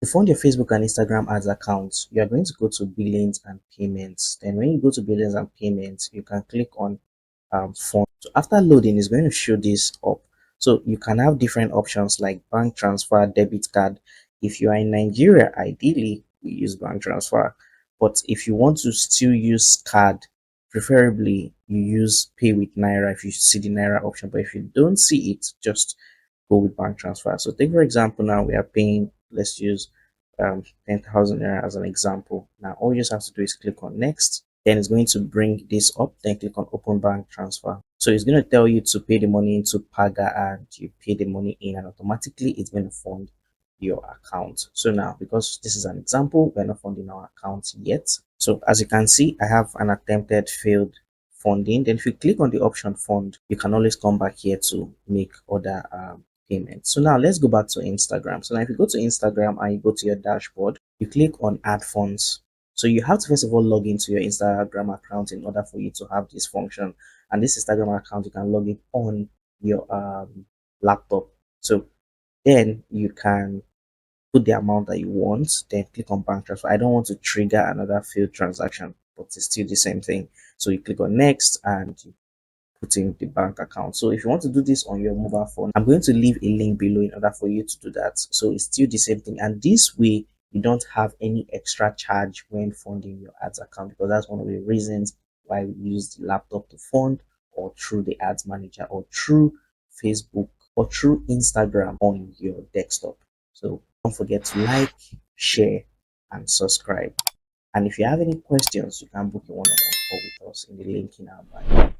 To fund your Facebook and Instagram ads accounts, you are going to go to billings and payments. Then when you go to billings and payments, you can click on fund. So after loading, it's going to show this up. So you can have different options like bank transfer, debit card. If you are in Nigeria, ideally we use bank transfer. But if you want to still use card, preferably you use pay with Naira if you see the Naira option. But if you don't see it, just go with bank transfer. So take for example, now we are paying, let's use 10,000 naira as an example. Now all you just have to do is click on next. Then it's going to bring this up. Then click on open bank transfer. So it's going to tell you to pay the money into Paga, and you pay the money in, and automatically it's going to fund your account. So now, because this is an example, we're not funding our account yet. So as you can see, I have an attempted failed funding. Then if you click on the option fund, you can always come back here to make other payment. So now let's go back to Instagram. So now if you go to Instagram and you go to your dashboard, you click on add funds. So you have to first of all log into your Instagram account in order for you to have this function. And this Instagram account, you can log it on your laptop. So then you can put the amount that you want, then click on bank transfer. I don't want to trigger another failed transaction, but it's still the same thing. So you click on next and you put in the bank account. So if you want to do this on your mobile phone, I'm going to leave a link below in order for you to do that. So it's still the same thing, and this way you don't have any extra charge when funding your ads account, because that's one of the reasons why we use the laptop to fund, or through the ads manager, or through Facebook, or through Instagram on your desktop. So don't forget to like, share, and subscribe. And if you have any questions, you can book a one-on-one call with us in the link in our bio.